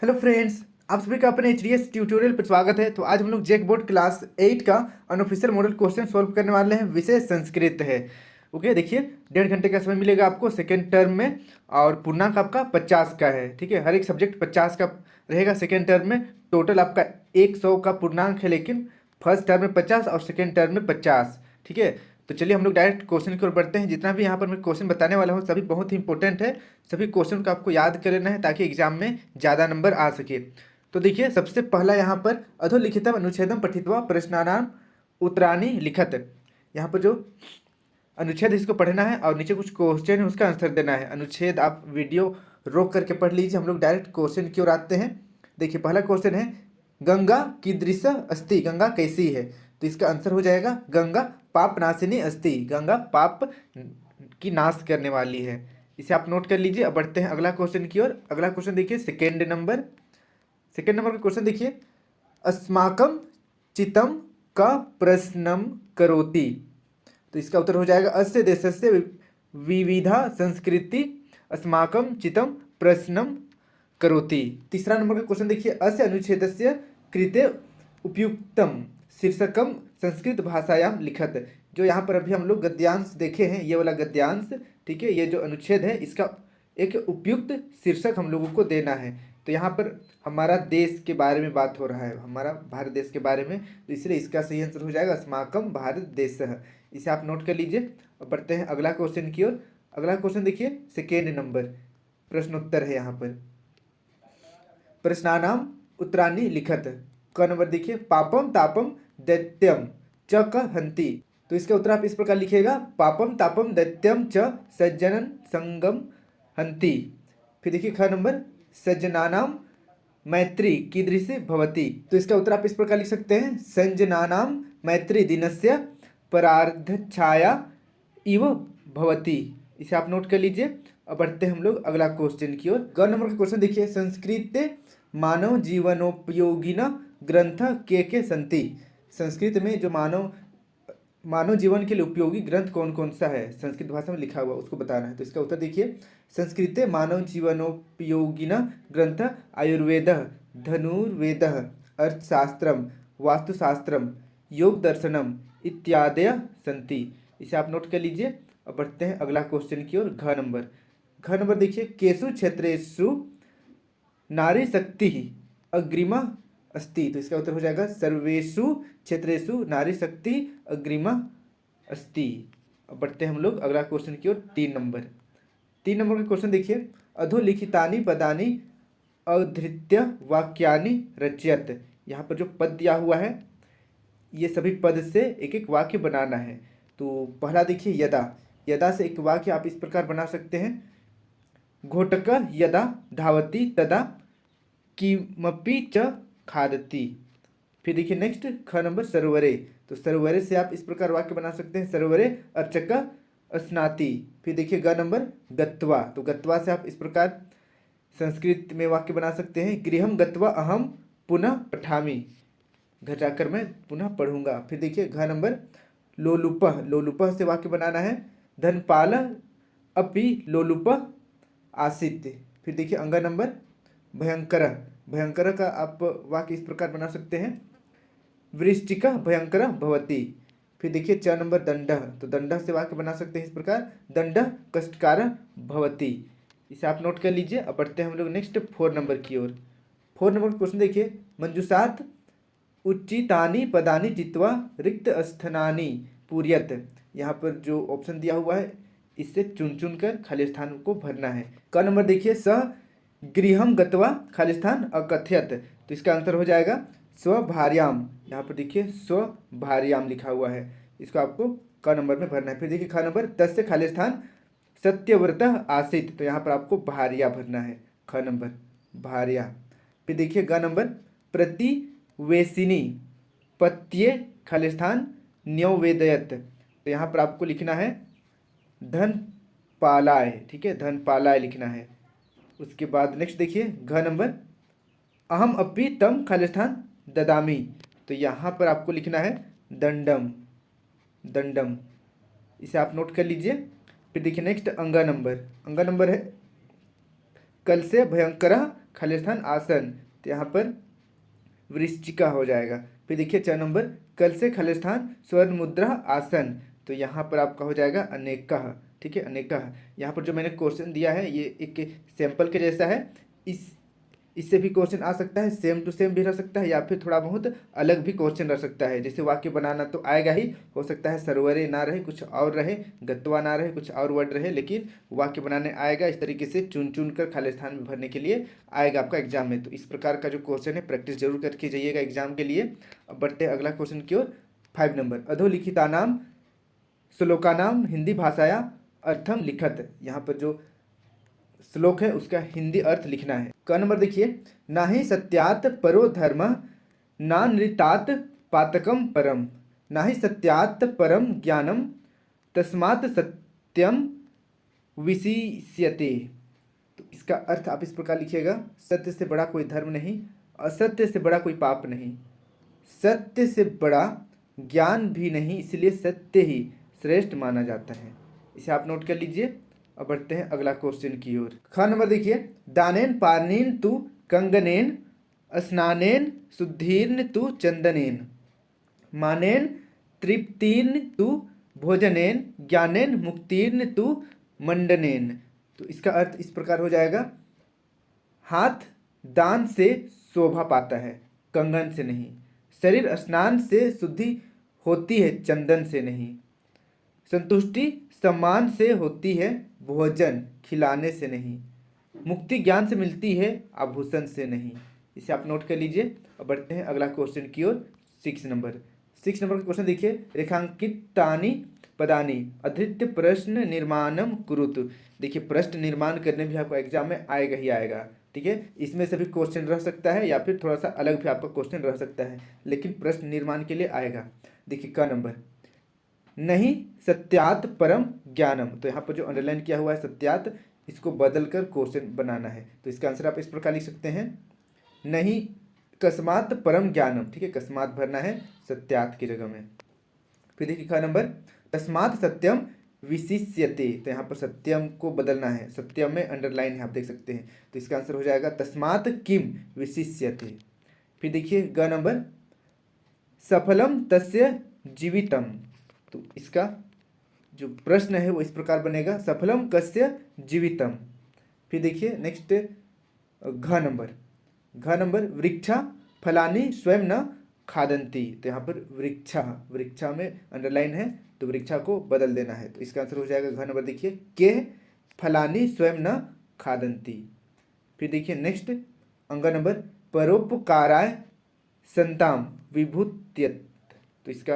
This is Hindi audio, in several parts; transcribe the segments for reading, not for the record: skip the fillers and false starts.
हेलो फ्रेंड्स, आप सभी का अपने एच ट्यूटोरियल पर स्वागत है। तो आज हम लोग जैक बोर्ड क्लास 8 का अनऑफिशियल मॉडल क्वेश्चन सॉल्व करने वाले हैं। विषय संस्कृत है। ओके, देखिए 1.5 घंटे का समय मिलेगा आपको सेकेंड टर्म में और पूर्णांक आपका 50 का है। ठीक है, हर एक सब्जेक्ट 50 का रहेगा सेकेंड टर्म में। टोटल आपका 100 का पूर्णांक है, लेकिन फर्स्ट टर्म में 50 और सेकेंड टर्म में 50। ठीक है, तो चलिए हम लोग डायरेक्ट क्वेश्चन की ओर बढ़ते हैं। जितना भी यहाँ पर मैं क्वेश्चन बताने वाला हूँ सभी बहुत ही इंपॉर्टेंट है। सभी क्वेश्चन को आपको याद कर लेना है ताकि एग्जाम में ज़्यादा नंबर आ सके। तो देखिए सबसे पहला यहाँ पर अधोलिखितम अनुच्छेदम पठित्वा प्रश्नानाम उत्तराणि लिखत। यहाँ पर जो अनुच्छेद इसको पढ़ना है और नीचे कुछ क्वेश्चन है उसका आंसर देना है। अनुच्छेद आप वीडियो रोक करके पढ़ लीजिए। हम लोग डायरेक्ट क्वेश्चन की ओर आते हैं। देखिए पहला क्वेश्चन है, गंगा कीदृश अस्ति, गंगा कैसी है? तो इसका आंसर हो जाएगा गंगा पाप नाशिनी अस्ति, गंगा पाप की नाश करने वाली है। इसे आप नोट कर लीजिए। अब बढ़ते हैं अगला क्वेश्चन की ओर। अगला क्वेश्चन देखिए सेकेंड नंबर का क्वेश्चन देखिए, अस्माकं चित्तं का प्रश्नम करोति। तो इसका उत्तर हो जाएगा अस्य देशस्य विविधा संस्कृति अस्माकं चित्तं प्रश्नम करोति। तीसरा नंबर का क्वेश्चन देखिए, अस्य अनुच्छेदस्य कृते उपयुक्तम शीर्षकम संस्कृत भाषायां लिखत। जो यहाँ पर अभी हम लोग गद्यांश देखे हैं, ये वाला गद्यांश, ठीक है, ये जो अनुच्छेद है इसका एक उपयुक्त शीर्षक हम लोगों को देना है। तो यहाँ पर हमारा देश के बारे में बात हो रहा है, हमारा भारत देश के बारे में, तो इसलिए इसका सही आंसर हो जाएगा अस्माकं भारत देशः। इसे आप नोट कर लीजिए। अब बढ़ते हैं अगला क्वेश्चन की ओर। अगला क्वेश्चन देखिए सेकेंड नंबर प्रश्नोत्तर है। यहाँ पर प्रश्नानाम उत्तराणि लिखत। क नंबर देखिए, पापम तापम दैत्यम च क हंति। तो इसका उत्तर आप इस प्रकार लिखिएगा, पापम तापम दैत्यम च सज्जनन संगम हंति। फिर देखिए ख नंबर, सज्जनानाम मैत्री कीदृशी भवति। तो इसका उत्तर आप इस प्रकार लिख सकते हैं, संजनानाम मैत्री दिनस्य परार्धच्छाया इव भवति। इसे आप नोट कर लीजिए। अब बढ़ते हैं हम लोग अगला क्वेश्चन की ओर। ग नंबर का क्वेश्चन देखिए, संस्कृत मानव जीवनोपयोगिन ग्रंथ के संति। संस्कृत में जो मानव जीवन के लिए उपयोगी ग्रंथ कौन कौन सा है, संस्कृत भाषा में लिखा हुआ, उसको बताना है। तो इसका उत्तर देखिए, संस्कृते मानव जीवनोपयोगिन ग्रंथ आयुर्वेद, धनुर्वेद, अर्थशास्त्रम, वास्तुशास्त्रम, योग दर्शनम इत्यादय संति। इसे आप नोट कर लीजिए। अब बढ़ते हैं अगला क्वेश्चन की ओर। घ नंबर देखिए, केषु क्षेत्रेषु नारी शक्ति अग्रिमा अस्ति। तो इसका उत्तर हो जाएगा सर्वेषु क्षेत्रेषु नारी शक्ति अग्रिमा अस्ति। अब बढ़ते हैं हम लोग अगला क्वेश्चन की ओर। 3 नंबर का क्वेश्चन देखिए, अधोलिखितानि पदानि अधृत्य वाक्यानि रचयत। यहाँ पर जो पद दिया हुआ है ये सभी पद से एक एक वाक्य बनाना है। तो पहला देखिए, यदा। यदा से एक वाक्य आप इस प्रकार बना सकते हैं, घोटक यदा धावती तदा किमपि च खादति। फिर देखिए नेक्स्ट ख नंबर, सरोवरे। तो सरोवरे से आप इस प्रकार वाक्य बना सकते हैं, सरोवरे अर्चक स्नाति। फिर देखिए ग नंबर, गत्वा। तो गत्वा से आप इस प्रकार संस्कृत में वाक्य बना सकते हैं, गृहम गत्वा अहम पुनः पठामि, घर जाकर मैं पुनः पढ़ूंगा। फिर देखिए घ नंबर, लोलुपः। लोलुपः से वाक्य बनाना है, धनपाल अपि लोलुपः आसीत्। फिर देखिए अंग नंबर, भयंकर। भयंकर का आप वाक्य इस प्रकार बना सकते हैं, वृश्चिका भयंकर भवति। फिर देखिए च नंबर, दंड। तो दंड से वाक्य बना सकते हैं इस प्रकार, दंड कष्टकार भवति। इसे आप नोट कर लीजिए। अब बढ़ते हैं हम लोग नेक्स्ट 4 नंबर की ओर। 4 नंबर क्वेश्चन देखिए, मंजुषात उच्चितानि पदानि चित्वा रिक्त स्थानानि पूर्यत। यहाँ पर जो ऑप्शन दिया हुआ है इससे चुन चुन कर खाली स्थान को भरना है। क नंबर देखिए, स गृहम गत्वा खाली स्थान अकथयत। तो इसका आंसर हो जाएगा स्वभार्याम। यहाँ पर देखिए स्वभार्याम लिखा हुआ है, इसको आपको क नंबर में भरना है। फिर देखिए ख नंबर, तस्य खाली स्थान सत्यव्रत आसीत। तो यहाँ पर आपको भार्या भरना है, ख नंबर भार्या। फिर देखिए ग नंबर, प्रतिवेशिनी पत्ये खाली स्थान न्यवेदयत। तो यहाँ पर आपको लिखना है धन पालाय। ठीक है, धन पालाय लिखना है। उसके बाद नेक्स्ट देखिए घ नंबर, अहम अपि तम खाली स्थान ददामी। तो यहाँ पर आपको लिखना है दंडम, दंडम। इसे आप नोट कर लीजिए। फिर देखिए नेक्स्ट अंग नंबर है, कल से भयंकर खालिस्तान आसन, तो यहाँ पर वृश्चिका हो जाएगा। फिर देखिए 4 नंबर, कल से खालिस्तान स्वर्ण मुद्रा आसन, तो यहाँ पर आपका हो जाएगा अनेकः। ठीक है, अनेकः। यहाँ पर जो मैंने क्वेश्चन दिया है ये एक सैंपल के जैसा है, इससे भी क्वेश्चन आ सकता है, सेम टू सेम भी रह सकता है या फिर थोड़ा बहुत अलग भी क्वेश्चन रह सकता है। जैसे वाक्य बनाना तो आएगा ही, हो सकता है सरोवरे ना रहे कुछ और रहे, गत्वा ना रहे कुछ और वर्ड रहे, लेकिन वाक्य बनाने आएगा। इस तरीके से चुन चुन कर खालिस्तान में भरने के लिए आएगा आपका एग्जाम में। तो इस प्रकार का जो क्वेश्चन है प्रैक्टिस जरूर करके जाइएगा एग्जाम के लिए। अब बढ़ते हैं अगला क्वेश्चन की ओर। 5 नंबर, अधोलिखितानाम श्लोकानाम हिंदी भाषाया अर्थम लिखत। यहाँ पर जो श्लोक है उसका हिंदी अर्थ लिखना है। क नंबर देखिए, ना ही सत्यात परो धर्म ना नृतात पातकम परम, ना ही सत्यात परम ज्ञानम तस्मात् सत्यम विशिष्यते। तो इसका अर्थ आप इस प्रकार लिखिएगा, सत्य से बड़ा कोई धर्म नहीं, असत्य से बड़ा कोई पाप नहीं, सत्य से बड़ा ज्ञान भी नहीं, इसलिए सत्य ही श्रेष्ठ माना जाता है। इसे आप नोट कर लीजिए। अब बढ़ते हैं अगला क्वेश्चन की ओर। ख नंबर देखिए, दानेन पार्नीन तु कंगनेन स्नानेन शुद्धीर्न तु चंदनेन, मानेन तृप्तिर्न तु भोजनेन, ज्ञानेन मुक्तिर्न तु मंडनेन। तो इसका अर्थ इस प्रकार हो जाएगा, हाथ दान से शोभा पाता है, कंगन से नहीं। शरीर स्नान से शुद्धि होती है, चंदन से नहीं। संतुष्टि सम्मान से होती है, भोजन खिलाने से नहीं। मुक्ति ज्ञान से मिलती है, आभूषण से नहीं। इसे आप नोट कर लीजिए। और बढ़ते हैं अगला क्वेश्चन की ओर। 6 नंबर का क्वेश्चन देखिए, रेखांकितानि पदानि अधृत्य प्रश्न निर्माणम कुरुतु। देखिए प्रश्न निर्माण करने भी आपको एग्जाम में आएगा ही आएगा। ठीक है, इसमें से भी क्वेश्चन रह सकता है या फिर थोड़ा सा अलग भी आपका क्वेश्चन रह सकता है, लेकिन प्रश्न निर्माण के लिए आएगा। देखिए क नंबर, नहीं सत्यात परम ज्ञानम। तो यहाँ पर जो अंडरलाइन किया हुआ है सत्यात, इसको बदल कर क्वेश्चन बनाना है। तो इसका आंसर आप इस प्रकार लिख सकते हैं, नहीं कस्मात परम ज्ञानम। ठीक है, कस्मात भरना है सत्यात की जगह में। फिर देखिए ख नंबर, तस्मात् सत्यम विशिष्यते। तो यहाँ पर सत्यम को बदलना है, सत्यम में अंडरलाइन है आप देख सकते हैं। तो इसका आंसर हो जाएगा तस्मात् किम विशिष्यते। फिर देखिए ग नंबर, सफलम तस्य जीवितम। तो इसका जो प्रश्न है वो इस प्रकार बनेगा, सफलम कस्य जीवितम। फिर देखिए नेक्स्ट घ नंबर, वृक्षा फलानि स्वयं न खादंती। तो यहाँ पर वृक्षा में अंडरलाइन है, तो वृक्षा को बदल देना है। तो इसका आंसर हो जाएगा घ नंबर देखिए, के फलानि स्वयं न खादंती। फिर देखिए नेक्स्ट अंग नंबर, परोपकाराय संताम विभूत्यत। तो इसका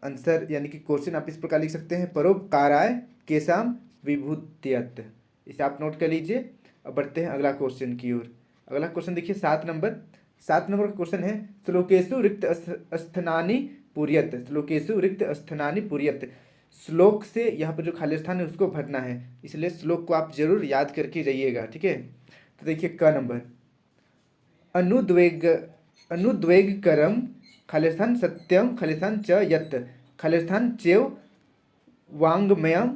आंसर यानी कि क्वेश्चन आप इस प्रकार लिख सकते हैं, परोपकाराय केशाम विभूत्यत। इसे आप नोट कर लीजिए। अब बढ़ते हैं अगला क्वेश्चन की ओर। अगला क्वेश्चन देखिए 7 नंबर का क्वेश्चन है, श्लोकेशु रिक्त स्थानानि पूर्यत। श्लोकेशु रिक्त स्थानानि पूर्यत। श्लोक से यहाँ पर जो खाली स्थान है उसको भरना है, इसलिए श्लोक को आप जरूर याद करके जाइएगा। ठीक है, तो देखिए क नंबर, अनुद्वेगकरम खालिस्थान सत्यम खालिस्थान च यत्, खालिस्थान चेव वांगमयम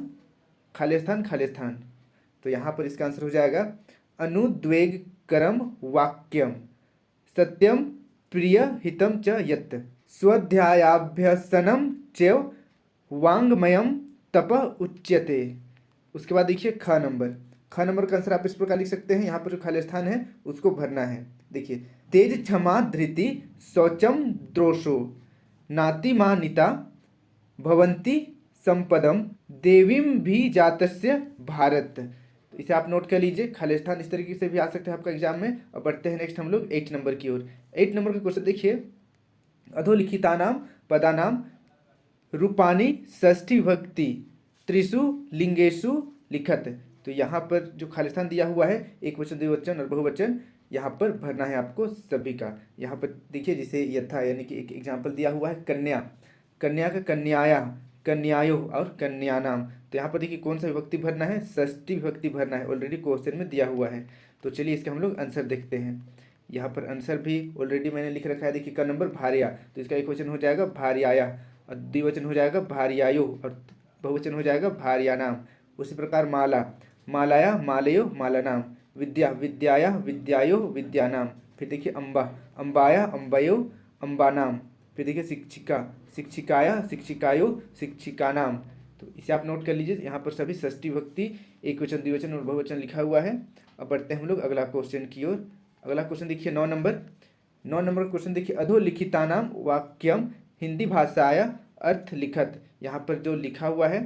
खालिस्थान। तो यहाँ पर इसका आंसर हो जाएगा, अनुद्वेगकरम वाक्यम सत्यम प्रिय हितम च यत्, स्वाध्यायाभ्यसनम चेव वांगमयम तप उच्यते। उसके बाद देखिए ख नंबर का आंसर आप इस प्रकार लिख सकते हैं, यहाँ पर जो खाली स्थान है उसको भरना है। देखिए, तेज क्षमा धृति शौचम द्रोषो नातिमानिता भवंती संपदम देवीम भी जातस्य भारत। तो इसे आप नोट कर लीजिए, खाली स्थान इस तरीके से भी आ सकते हैं आपका एग्जाम में। और बढ़ते हैं नेक्स्ट हम लोग 8 नंबर की ओर। 8 नंबर का क्वेश्चन देखिए, अधोलिखितानाम पदानाम रूपानी षष्ठी विभक्ति त्रिषु लिंगेषु लिखत। तो यहाँ पर जो खालिस्तान दिया हुआ है, एक वचन द्विवचन और बहुवचन, यहाँ पर भरना है आपको सभी का। यहाँ पर देखिए जिसे यथा यानी कि एक एग्जाम्पल दिया हुआ है, कन्या का कन्याया, कन्यायो और कन्यानाम। तो यहाँ पर देखिए कौन सा विभक्ति भरना है, षष्ठी विभक्ति भरना है, ऑलरेडी क्वेश्चन में दिया हुआ है। तो चलिए इसके हम लोग आंसर देखते हैं। यहाँ पर आंसर भी ऑलरेडी मैंने लिख रखा है। देखिए क नंबर भार्या, तो इसका एक वचन हो जाएगा भार्याया, और द्विवचन हो जाएगा भार्यायो, और बहुवचन हो जाएगा भार्यानाम। उसी प्रकार माला, मालाया मालयो मालानाम। विद्या विद्याया विद्यायो विद्यानाम। फिर देखिए अम्बा अम्बाया अम्बयो अम्बानाम। फिर देखिए शिक्षिका शिक्षिकाया शिक्षिकायो शिक्षिकानाम। तो इसे आप नोट कर लीजिए, यहाँ पर सभी षष्ठी भक्ति एक वचन द्विवचन और बहुवचन लिखा हुआ है। अब बढ़ते हैं हम लोग अगला क्वेश्चन की ओर। अगला क्वेश्चन देखिए 9 नंबर क्वेश्चन देखिए, अधोलिखितानाम वाक्यम हिंदी भाषाया अर्थ लिखत। यहाँ पर जो लिखा हुआ है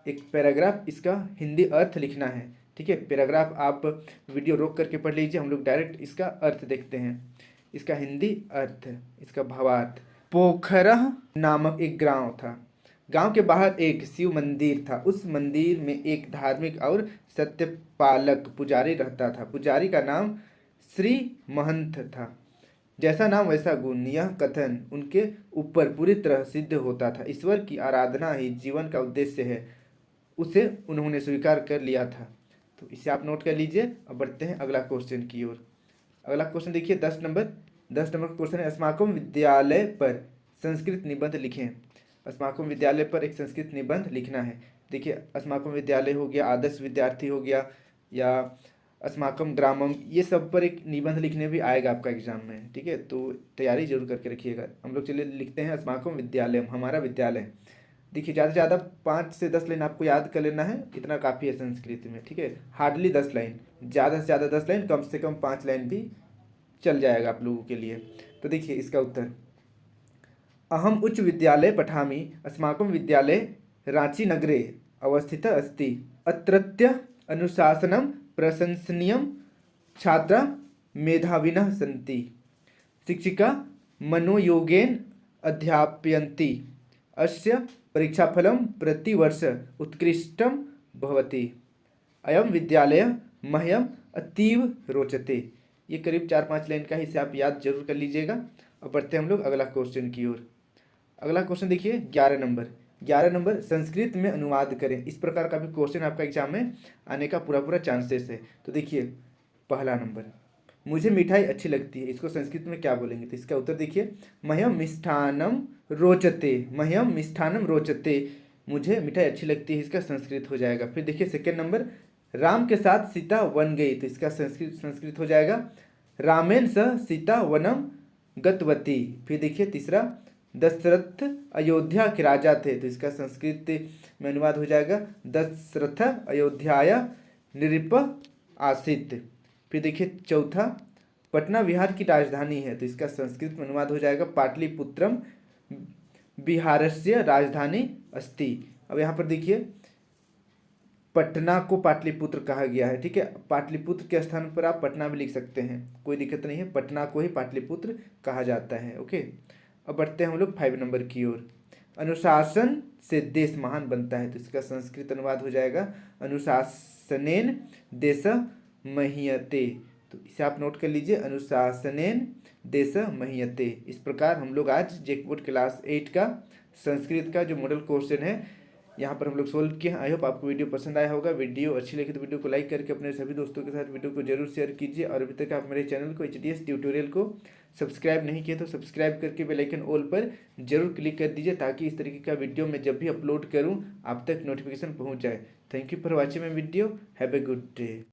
एक पैराग्राफ, इसका हिंदी अर्थ लिखना है। ठीक है, पैराग्राफ आप वीडियो रोक करके पढ़ लीजिए, हम लोग डायरेक्ट इसका अर्थ देखते हैं। इसका हिंदी अर्थ, इसका भावार्थ। पोखरह नामक एक गांव था। गांव के बाहर एक शिव मंदिर था। उस मंदिर में एक धार्मिक और सत्यपालक पुजारी रहता था। पुजारी का नाम श्री महंत था। जैसा नाम वैसा गुण, यह कथन उनके ऊपर पूरी तरह सिद्ध होता था। ईश्वर की आराधना ही जीवन का उद्देश्य है, उसे उन्होंने स्वीकार कर लिया था। तो इसे आप नोट कर लीजिए। अब बढ़ते हैं अगला क्वेश्चन की ओर। अगला क्वेश्चन देखिए 10 नंबर का क्वेश्चन है, अस्माकम विद्यालय पर संस्कृत निबंध लिखें। अस्माकम विद्यालय पर एक संस्कृत निबंध लिखना है। देखिए अस्माकम विद्यालय हो गया, आदर्श विद्यार्थी हो गया, या अस्माकम ग्रामम, ये सब पर एक निबंध लिखने भी आएगा आपका एग्जाम में। ठीक है, तो तैयारी जरूर करके रखिएगा। हम लोग चलिए लिखते हैं अस्माकम विद्यालय, हमारा विद्यालय। देखिए ज़्यादा से ज़्यादा 5 से 10 लाइन आपको याद कर लेना है, इतना काफ़ी है संस्कृत में। ठीक है, हार्डली 10 लाइन, ज़्यादा से ज़्यादा 10 लाइन, कम से कम 5 लाइन भी चल जाएगा आप लोगों के लिए। तो देखिए इसका उत्तर, अहम उच्च विद्यालय पठामि, अस्माकं विद्यालय रांची नगरे अवस्थितः अस्ति। अत्रत्य अनुशासनं प्रशंसनीयं, छात्रा मेधाविनः सन्ति, शिक्षिका मनोयोगेन अध्यापयन्ति, अस्य परीक्षाफलं प्रतिवर्ष उत्कृष्टं भवति। अयं विद्यालयः मह्यम अतीव रोचते। ये करीब 4-5 लाइन का हिस्सा आप याद जरूर कर लीजिएगा। अब बढ़ते हैं हम लोग अगला क्वेश्चन की ओर। अगला क्वेश्चन देखिए 11 नंबर संस्कृत में अनुवाद करें। इस प्रकार का भी क्वेश्चन आपका एग्जाम में आने का पूरा चांसेस है। तो देखिए पहला नंबर, मुझे मिठाई अच्छी लगती है, इसको संस्कृत में क्या बोलेंगे? तो इसका उत्तर देखिए, मह्यम मिष्ठानम रोचते। मह्यम मिष्ठानम रोचते, मुझे मिठाई अच्छी लगती है, इसका संस्कृत हो जाएगा। फिर देखिए सेकेंड नंबर, राम के साथ सीता वन गई, तो इसका संस्कृत हो जाएगा, रामेण सह सीता वनम गतवती। फिर देखिए तीसरा, दशरथ अयोध्या के राजा थे, तो इसका संस्कृत में अनुवाद हो जाएगा, दशरथ अयोध्याया नृप आसीत। फिर देखिए चौथा, पटना बिहार की राजधानी है, तो इसका संस्कृत में अनुवाद हो जाएगा, पाटलिपुत्रम बिहारस्य राजधानी अस्ति। अब यहाँ पर देखिए पटना को पाटलिपुत्र कहा गया है। ठीक है, पाटलिपुत्र के स्थान पर आप पटना भी लिख सकते हैं, कोई दिक्कत नहीं है, पटना को ही पाटलिपुत्र कहा जाता है। ओके, अब बढ़ते हैं हम लोग 5 नंबर की ओर। अनुशासन से देश महान बनता है, तो इसका संस्कृत अनुवाद हो जाएगा, अनुशासनेन देश महीयते। तो इसे आप नोट कर लीजिए, अनुशासनेन देश महीयते। इस प्रकार हम लोग आज जेक बोर्ड क्लास 8 का संस्कृत का जो मॉडल क्वेश्चन है यहाँ पर हम लोग सोल्व किए हैं। आई होप आपको वीडियो पसंद आया होगा। वीडियो अच्छी लगी तो वीडियो को लाइक करके अपने सभी दोस्तों के साथ वीडियो को जरूर शेयर कीजिए। और अभी तक आप मेरे चैनल को HDS ट्यूटोरियल को सब्सक्राइब नहीं किए तो सब्सक्राइब करके बेल आइकन ऑल पर जरूर क्लिक कर दीजिए, ताकि इस तरीके का वीडियो मैं जब भी अपलोड करूँ आप तक नोटिफिकेशन पहुँच जाए। Thank you for watching my video. Have a good day.